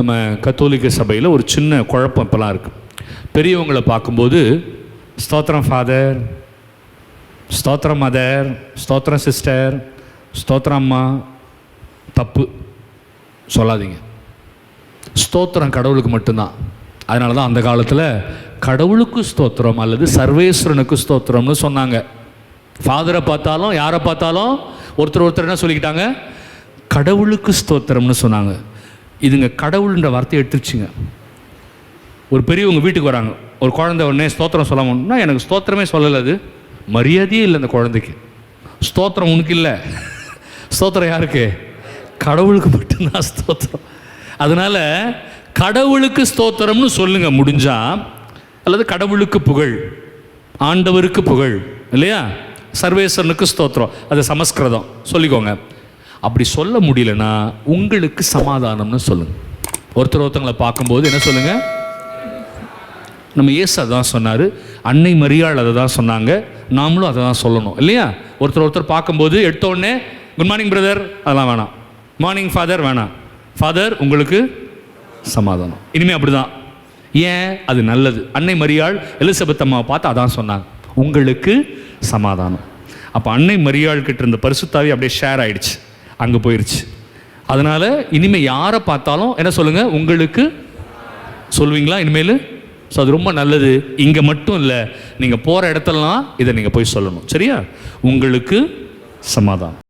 நம்ம கத்தோலிக்க சபையில் ஒரு சின்ன குழப்பம் இப்போலாம் இருக்குது. பெரியவங்களை பார்க்கும்போது ஸ்தோத்திரம் ஃபாதர், ஸ்தோத்திரம் மதர், ஸ்தோத்திரம் சிஸ்டர், ஸ்தோத்திரம் அம்மா. தப்பு, சொல்லாதீங்க. ஸ்தோத்திரம் கடவுளுக்கு மட்டும்தான். அதனால தான் அந்த காலத்தில் கடவுளுக்கு ஸ்தோத்திரம் அல்லது சர்வேஸ்வரனுக்கு ஸ்தோத்திரம்னு சொன்னாங்க. ஃபாதரை பார்த்தாலும் யாரை பார்த்தாலும் ஒருத்தர் என்ன சொல்லிக்கிட்டாங்க, கடவுளுக்கு ஸ்தோத்திரம்னு சொன்னாங்க. இதுங்க கடவுள்ன்ற வார்த்தையை எடுத்துருச்சுங்க. ஒரு பெரியவங்க வீட்டுக்கு வராங்க, ஒரு குழந்தை உடனே ஸ்தோத்திரம் சொல்லாமன்னா எனக்கு ஸ்தோத்திரமே சொல்லலை, அது மரியாதையே இல்லை அந்த குழந்தைக்கு. ஸ்தோத்திரம் உனக்கு இல்லை, ஸ்தோத்திரம் யாருக்கு? கடவுளுக்கு மட்டும்தான் ஸ்தோத்திரம். அதனால கடவுளுக்கு ஸ்தோத்திரம்னு சொல்லுங்க முடிஞ்சா, அல்லது கடவுளுக்கு புகழ், ஆண்டவருக்கு புகழ் இல்லையா, சர்வேஸ்வரனுக்கு ஸ்தோத்திரம், அது சமஸ்கிருதம் சொல்லிக்கோங்க. அப்படி சொல்ல முடியலன்னா உங்களுக்கு சமாதானம்னு சொல்லுங்க. ஒருத்தங்களை பார்க்கும்போது என்ன சொல்லுங்க, நம்ம இயேசு அதான் சொன்னார், அன்னை மரியாள் அதை தான் சொன்னாங்க, நாமளும் அதை தான் சொல்லணும் இல்லையா. ஒருத்தர் பார்க்கும்போது எடுத்த உடனே குட் மார்னிங் பிரதர் அதெல்லாம் வேணாம், மார்னிங் ஃபாதர் வேணாம், ஃபாதர் உங்களுக்கு சமாதானம். இனிமேல் அப்படி தான். ஏன்? அது நல்லது. அன்னை மரியாள் எலிசபெத் அம்மாவை பார்த்து அதான் சொன்னாங்க, உங்களுக்கு சமாதானம். அப்போ அன்னை மரியாள் கிட்ட இருந்த பரிசுத்தாவி அப்படியே ஷேர் ஆயிடுச்சு, அங்கே போயிடுச்சு. அதனால் இனிமேல் யாரை பார்த்தாலும் என்ன சொல்லுங்கள், உங்களுக்கு சொல்லுவீங்களா இனிமேல்? ஸோ அது ரொம்ப நல்லது. இங்கே மட்டும் இல்லை, நீங்கள் போகிற இடத்துலலாம் இதை நீங்கள் போய் சொல்லணும். சரியா? உங்களுக்கு சமாதானம்.